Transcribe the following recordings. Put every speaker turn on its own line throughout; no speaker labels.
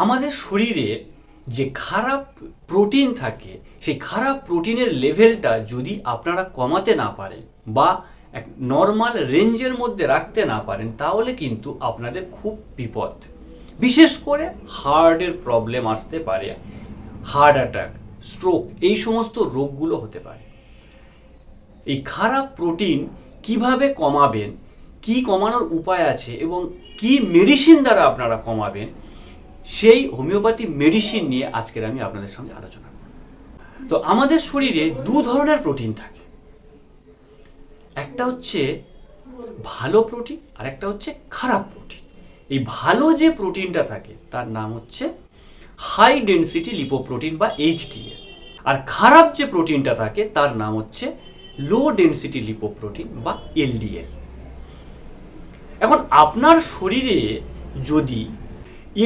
আমাদের শরীরে যে খারাপ প্রোটিন থাকে সেই খারাপ প্রোটিনের লেভেলটা যদি আপনারা কমাতে না পারেন বা এক নর্মাল রেঞ্জের মধ্যে রাখতে না পারেন তাহলে কিন্তু আপনাদের খুব বিপদ। বিশেষ করে হার্টের প্রবলেম আসতে পারে, হার্ট অ্যাটাক, স্ট্রোক, এই সমস্ত রোগগুলো হতে পারে। এই খারাপ প্রোটিন কিভাবে কমাবেন, কি কমানোর উপায় আছে এবং কি মেডিসিন দ্বারা আপনারা কমাবেন, সেই হোমিওপ্যাথি মেডিসিন নিয়ে আজকের আমি আপনাদের সঙ্গে আলোচনা করব। তো আমাদের শরীরে দু ধরনের প্রোটিন থাকে, একটা হচ্ছে ভালো প্রোটিন আর একটা হচ্ছে খারাপ প্রোটিন। এই ভালো যে প্রোটিনটা থাকে তার নাম হচ্ছে হাই ডেনসিটি লিপোপ্রোটিন বা এইচডিএল, আর খারাপ যে প্রোটিনটা থাকে তার নাম হচ্ছে লো ডেনসিটি লিপোপ্রোটিন বা এলডিএল। এখন আপনার শরীরে যদি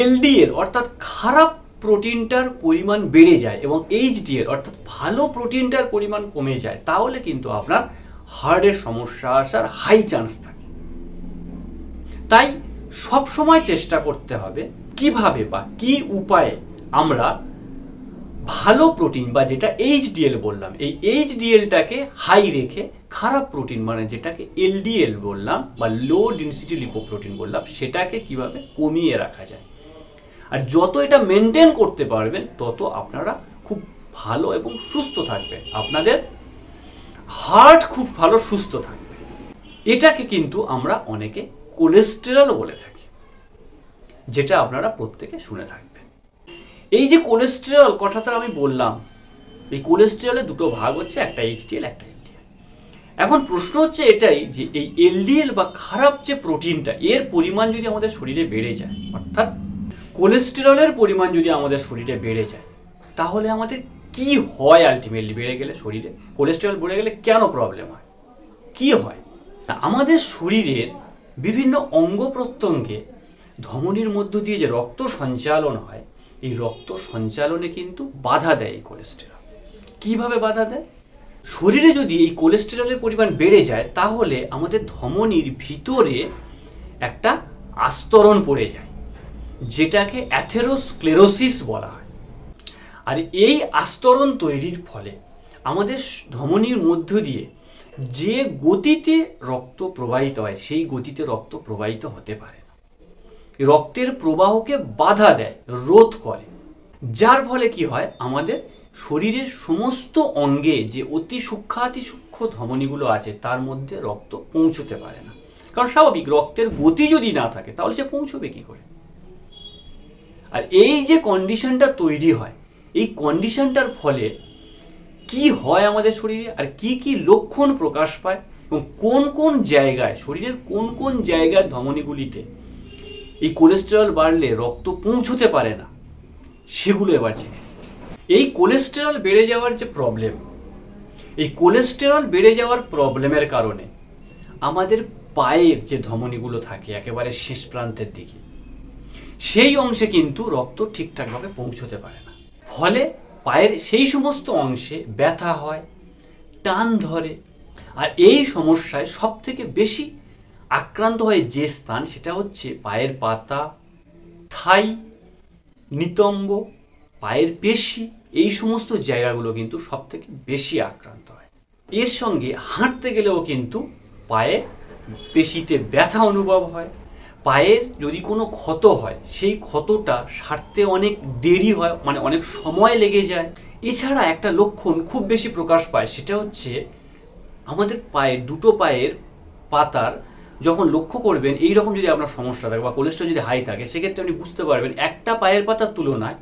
এলডিএল অর্থাৎ খারাপ প্রোটিনটার পরিমাণ বেড়ে যায় এবং এইচডিএল অর্থাৎ ভালো প্রোটিনটার পরিমাণ কমে যায় তাহলে কিন্তু আপনার হার্টের সমস্যা আসার হাই চান্স থাকে। তাই সব সময় চেষ্টা করতে হবে কিভাবে বা কি উপায়ে আমরা ভালো প্রোটিন বা যেটা এইচডিএল বললাম এই এইচডিএলটাকে হাই রেখে খারাপ প্রোটিন মানে যেটাকে এলডিএল বললাম বা লো ডেনসিটি লিপোপ্রোটিন বললাম সেটাকে কিভাবে কমিয়ে রাখা যায়। আর যত এটা মেনটেন করতে পারবেন তত আপনারা খুব ভালো এবং সুস্থ থাকবেন, আপনাদের হার্ট খুব ভালো সুস্থ থাকবে। এটাকে কিন্তু আমরা অনেকে কোলেস্টেরল বলে থাকি, যেটা আপনারা প্রত্যেকে শুনে থাকবেন। এই যে কোলেস্টেরল কথাটা আমি বললাম, এই কোলেস্টেরলের দুটো ভাগ হচ্ছে, একটা এইচডিএল একটা এলডিএল। এখন প্রশ্ন হচ্ছে এটাই যে এই এলডিএল বা খারাপ যে প্রোটিনটা এর পরিমাণ যদি আমাদের শরীরে বেড়ে যায়, অর্থাৎ কোলেস্টেরলের পরিমাণ যদি আমাদের শরীরে বেড়ে যায় তাহলে আমাদের কি হয়? আলটিমেটলি বেড়ে গেলে শরীরে কোলেস্টেরল বেড়ে গেলে কেন প্রবলেম হয়, কি হয়? আমাদের শরীরের বিভিন্ন অঙ্গ প্রত্যঙ্গে ধমনীর মধ্য দিয়ে যে রক্ত সঞ্চালন হয় এই রক্ত সঞ্চালনে কিন্তু বাধা দেয় এই কোলেস্টেরল। কিভাবে বাধা দেয়? শরীরে যদি এই কোলেস্টেরলের পরিমাণ বেড়ে যায় তাহলে আমাদের ধমনীর ভিতরে একটা আস্তরণ পড়ে যায় যেটাকে অ্যাথেরোস্ক্লেরোসিস বলা হয়। আর এই আস্তরণ তৈরির ফলে আমাদের ধমনীর মধ্য দিয়ে যে গতিতে রক্ত প্রবাহিত হয় সেই গতিতে রক্ত প্রবাহিত হতে পারে না, রক্তের প্রবাহকে বাধা দেয়, রোধ করে। যার ফলে কি হয়, আমাদের শরীরের সমস্ত অঙ্গে যে অতি সূক্ষ্মাতি সূক্ষ্ম ধমনীগুলো আছে তার মধ্যে রক্ত পৌঁছতে পারে না। কারণ স্বাভাবিক, রক্তের গতি যদি না থাকে তাহলে সে পৌঁছবে কি করে? আর এই যে কন্ডিশনটা তৈরি হয়, এই কন্ডিশনটার ফলে কি হয় আমাদের শরীরে আর কি কি লক্ষণ প্রকাশ পায় এবং কোন কোন জায়গায়, শরীরের কোন কোন জায়গায় ধমনীগুলিতে এই কোলেস্টেরল বাড়লে রক্ত পৌঁছতে পারে না, সেগুলো এবার জেনে। এই কোলেস্টেরল বেড়ে যাওয়ার যে প্রবলেম, এই কোলেস্টেরল বেড়ে যাওয়ার প্রবলেমের কারণে আমাদের পায়ের যে ধমনীগুলো থাকে একেবারে শেষ প্রান্তের দিকে সেই অংশে কিন্তু রক্ত ঠিকঠাকভাবে পৌঁছতে পারে না। ফলে পায়ের সেই সমস্ত অংশে ব্যথা হয়, টান ধরে। আর এই সমস্যায় সব থেকে বেশি আক্রান্ত হয় যে স্থান সেটা হচ্ছে পায়ের পাতা, থাই, নিতম্ব, পায়ের পেশি, এই সমস্ত জায়গাগুলো কিন্তু সব থেকে বেশি আক্রান্ত হয়। এর সঙ্গে হাঁটতে গেলেও কিন্তু পায়ে পেশিতে ব্যথা অনুভব হয়। পায়ের যদি কোনো ক্ষত হয় সেই ক্ষতটা সারতে অনেক দেরি হয়, মানে অনেক সময় লেগে যায়। এছাড়া একটা লক্ষণ খুব বেশি প্রকাশ পায়, সেটা হচ্ছে আমাদের পায়ের দুটো পায়ের পাতার যখন লক্ষ্য করবেন এইরকম যদি আপনার সমস্যা থাকে বা কোলেস্টেরল যদি হাই থাকে সেক্ষেত্রে আপনি বুঝতে পারবেন একটা পায়ের পাতার তুলনায়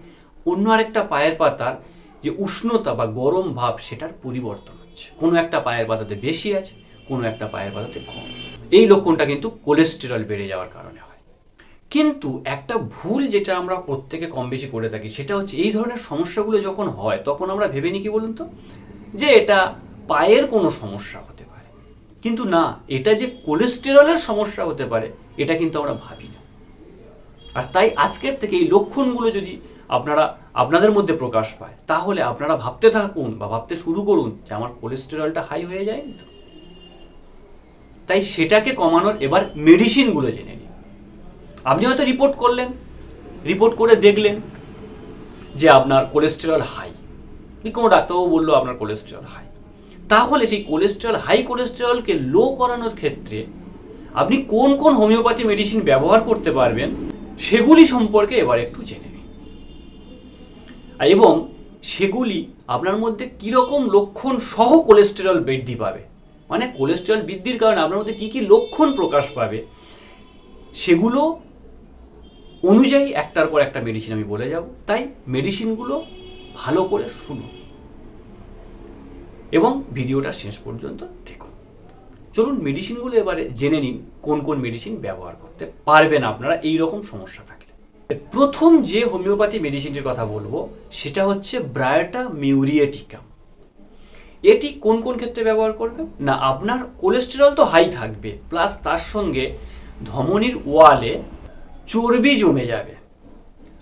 অন্য আরেকটা পায়ের পাতার যে উষ্ণতা বা গরম ভাব সেটার পরিবর্তন হচ্ছে। কোনো একটা পায়ের পাতাতে বেশি আছে, কোনো একটা পায়ের পাতাতে কম। এই লক্ষণটা কিন্তু কোলেস্টেরল বেড়ে যাওয়ার কারণে হয়। কিন্তু একটা ভুল যেটা আমরা প্রত্যেকে কম বেশি করে থাকি সেটা হচ্ছে এই ধরনের সমস্যাগুলো যখন হয় তখন আমরা ভেবে নিই কি বলুন তো, যে এটা পায়ের কোনো সমস্যা হতে পারে। কিন্তু না, এটা যে কোলেস্টেরলের সমস্যা হতে পারে এটা কিন্তু আমরা ভাবি না। আর তাই আজকের থেকে এই লক্ষণগুলো যদি আপনাদের মধ্যে প্রকাশ পায় তাহলে আপনারা ভাবতে থাকুন বা ভাবতে শুরু করুন যে আমার কোলেস্টেরলটা হাই হয়ে যায়নি তো। তাই সেটাকে কমানোর এবার মেডিসিনগুলো জেনে নিন। আপনি হয়তো রিপোর্ট করলেন রিপোর্ট করে দেখলেন যে আপনার কোলেস্টেরল হাই, কোনো ডাক্তারবাবু বললো আপনার কোলেস্টেরল হাই, তাহলে সেই হাই কোলেস্টেরলকে লো করানোর ক্ষেত্রে আপনি কোন কোন হোমিওপ্যাথি মেডিসিন ব্যবহার করতে পারবেন সেগুলি সম্পর্কে এবার একটু জেনে নিন, এবং সেগুলি আপনার মধ্যে কীরকম লক্ষণ সহ কোলেস্টেরল বৃদ্ধি পাবে, মানে কোলেস্টেরল বৃদ্ধির কারণে আপনার মধ্যে কী কী লক্ষণ প্রকাশ পাবে সেগুলো অনুযায়ী একটার পর একটা মেডিসিন আমি বলে যাব। তাই মেডিসিনগুলো ভালো করে শুনুন এবং ভিডিওটা শেষ পর্যন্ত দেখুন। চলুন মেডিসিনগুলো এবারে জেনে নিন কোন কোন মেডিসিন ব্যবহার করতে পারবেন আপনারা এই রকম সমস্যা থাকলে। প্রথম যে হোমিওপ্যাথি মেডিসিনটির কথা বলবো সেটা হচ্ছে ব্রায়োটা মিউরিয়েটিকাম। এটি কোন কোন ক্ষেত্রে ব্যবহার করবেন না, আপনার কোলেস্টেরল তো হাই থাকবে, প্লাস তার সঙ্গে ধমনীর ওয়ালে চর্বি জমে যাবে,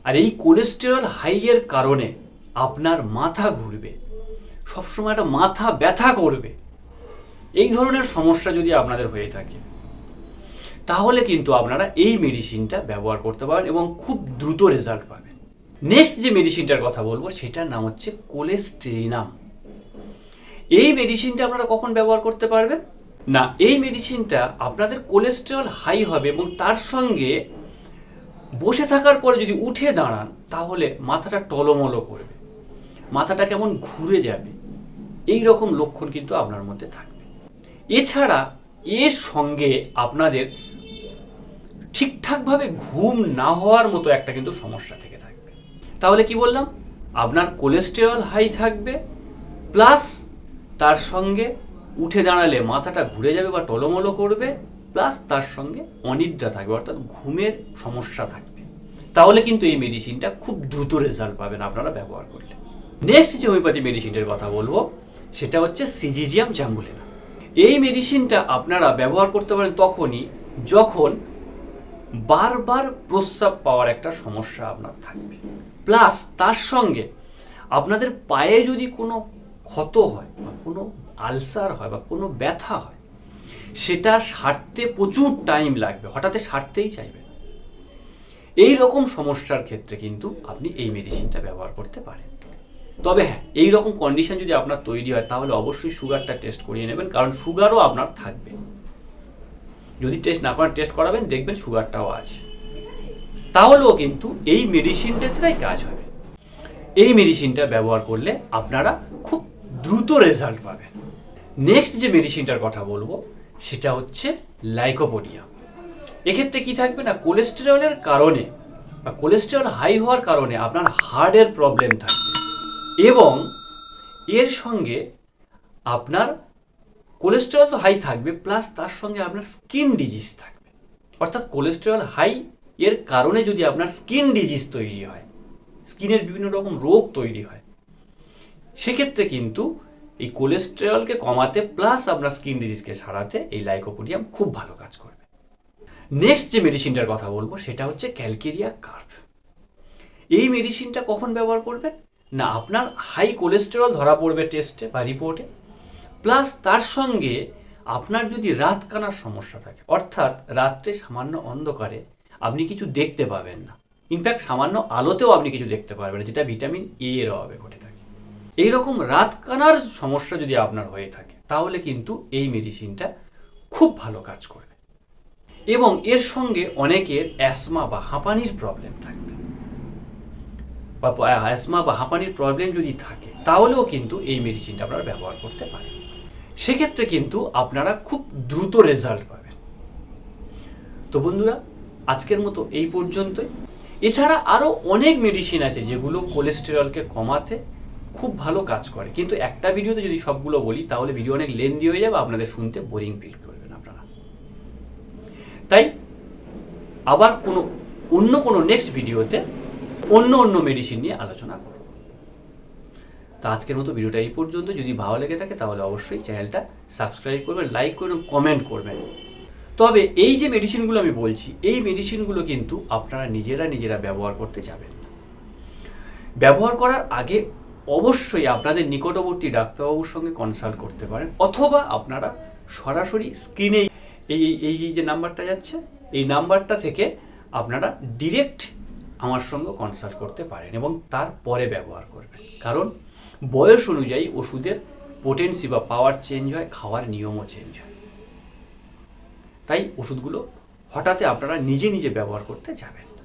আর এই কোলেস্টেরল হাইয়ের কারণে আপনার মাথা ঘুরবে, সবসময় একটা মাথা ব্যথা করবে, এই ধরনের সমস্যা যদি আপনাদের হয়ে থাকে তাহলে কিন্তু আপনারা এই মেডিসিনটা ব্যবহার করতে পারেন এবং খুব দ্রুত রেজাল্ট পাবেন। নেক্সট যে মেডিসিনটার কথা বলবো সেটার নাম হচ্ছে কোলেস্টেরিনাম। এই মেডিসিনটা আপনারা কখন ব্যবহার করতে পারবেন না, এই মেডিসিনটা আপনাদের কোলেস্টেরল হাই হবে এবং তার সঙ্গে বসে থাকার পরে যদি উঠে দাঁড়ান তাহলে মাথাটা টলমলো করবে, মাথাটা কেমন ঘুরে যাবে, এই রকম লক্ষণ কিন্তু আপনার মধ্যে থাকবে। এছাড়া এর সঙ্গে আপনাদের ঠিকঠাকভাবে ঘুম না হওয়ার মতো একটা কিন্তু সমস্যা থেকে থাকবে। তাহলে কি বললাম, আপনার কোলেস্টেরল হাই থাকবে, প্লাস তার সঙ্গে উঠে দাঁড়ালে মাথাটা ঘুরে যাবে বা টলমলো করবে, প্লাস তার সঙ্গে অনিদ্রা থাকবে, অর্থাৎ ঘুমের সমস্যা থাকবে, তাহলে কিন্তু এই মেডিসিনটা খুব দ্রুত রেজাল্ট পাবেন আপনারা ব্যবহার করলে। নেক্সট যে হোমিওপ্যাথি মেডিসিনটার কথা বলবো সেটা হচ্ছে সিজিজিয়াম জ্যাম্বুলিনা। এই মেডিসিনটা আপনারা ব্যবহার করতে পারেন তখনই যখন বারবার প্রস্রাব পাওয়ার একটা সমস্যা আপনার থাকবে, প্লাস তার সঙ্গে আপনাদের পায়ে যদি কোনো ক্ষত হয় বা কোনো আলসার হয় বা কোনো ব্যথা হয়, সেটা সারতে প্রচুর টাইম লাগবে, হঠাৎ সারতেই চাইবে, এই রকম সমস্যার ক্ষেত্রে কিন্তু আপনি এই মেডিসিনটা ব্যবহার করতে পারেন। তবে হ্যাঁ, এই রকম কন্ডিশন যদি আপনার তৈরি হয় তাহলে অবশ্যই সুগারটা টেস্ট করিয়ে নেবেন, কারণ সুগারও আপনার থাকবে। যদি টেস্ট না করেন টেস্ট করাবেন, দেখবেন সুগারটাও আছে, তাহলেও কিন্তু এই মেডিসিনটাতেই কাজ হবে। এই মেডিসিনটা ব্যবহার করলে আপনারা খুব দ্রুত রেজাল্ট পাবেন। নেক্সট যে মেডিসিনটার কথা বলবো সেটা হচ্ছে লাইকোপোডিয়াম। এক্ষেত্রে কি থাকবে না, কোলেস্টেরলের কারণে বা কোলেস্টেরল হাই হওয়ার কারণে আপনার হার্টের প্রবলেম থাকবে, এবং এর সঙ্গে আপনার কোলেস্টেরল তো হাই থাকবে, প্লাস তার সঙ্গে আপনার স্কিন ডিজিজ থাকবে, অর্থাৎ কোলেস্টেরল হাই এর কারণে যদি আপনার স্কিন ডিজিজ তৈরি হয়, স্কিনের বিভিন্ন রকম রোগ তৈরি হয়, সেক্ষেত্রে কিন্তু এই কোলেস্টেরলকে কমাতে প্লাস আপনার স্কিন ডিজিজকে সারাতে এই লাইকোপোডিয়াম খুব ভালো কাজ করবে। নেক্সট যে মেডিসিনটার কথা বলবো সেটা হচ্ছে ক্যালকেরিয়া কার্ভ। এই মেডিসিনটা কখন ব্যবহার করবেন না, আপনার হাই কোলেস্টেরল ধরা পড়বে টেস্টে বা রিপোর্টে, প্লাস তার সঙ্গে আপনার যদি রাত কানার সমস্যা থাকে, অর্থাৎ রাত্রে সামান্য অন্ধকারে আপনি কিছু দেখতে পাবেন না, ইনফ্যাক্ট সামান্য আলোতেও আপনি কিছু দেখতে পারবেন না, যেটা ভিটামিন এ এর অভাবে ঘটে থাকে, এইরকম রাত কানার সমস্যা যদি আপনার হয়ে থাকে তাহলে কিন্তু এই মেডিসিনটা খুব ভালো কাজ করবে। এবং এর সঙ্গে অনেকের অ্যাসমা বা হাঁপানির প্রবলেম থাকবে, বা অ্যাসমা বা হাঁপানির প্রবলেম যদি থাকে তাহলেও কিন্তু এই মেডিসিনটা আপনারা ব্যবহার করতে পারেন, সেক্ষেত্রে কিন্তু আপনারা খুব দ্রুত রেজাল্ট পাবেন। তো বন্ধুরা, আজকের মতো এই পর্যন্তই। এছাড়া আরও অনেক মেডিসিন আছে যেগুলো কোলেস্টেরলকে কমাতে খুব ভালো কাজ করে, কিন্তু একটা ভিডিওতে যদি সবগুলো বলি তাহলে ভিডিও অনেক লেন্দি হয়ে যাবে, আপনাদের শুনতে বোরিং ফিল করবেন আপনারা। তাই আবার অন্য কোনো নেক্সট ভিডিওতে অন্য মেডিসিন নিয়ে আলোচনা করব। তো আজকের মতো ভিডিওটা এই পর্যন্ত। যদি ভালো লেগে থাকে তাহলে অবশ্যই চ্যানেলটা সাবস্ক্রাইব করবেন, লাইক করবেন, কমেন্ট করবেন। তবে এই যে মেডিসিনগুলো আমি বলছি, এই মেডিসিনগুলো কিন্তু আপনারা নিজেরা ব্যবহার করতে যাবেন না। ব্যবহার করার আগে অবশ্যই আপনাদের নিকটবর্তী ডাক্তারবাবুর সঙ্গে কনসাল্ট করতে পারেন, অথবা আপনারা সরাসরি স্ক্রিনে এই যে নাম্বারটা যাচ্ছে এই নাম্বারটা থেকে আপনারা ডিরেক্ট আমার সঙ্গে কনসাল্ট করতে পারেন এবং তারপরে ব্যবহার করবেন। কারণ বয়স অনুযায়ী ওষুধের পোটেন্সি বা পাওয়ার চেঞ্জ হয়, খাওয়ার নিয়মও চেঞ্জ হয়। তাই ওষুধগুলো হঠাৎ আপনারা নিজে নিজে ব্যবহার করতে যাবেন।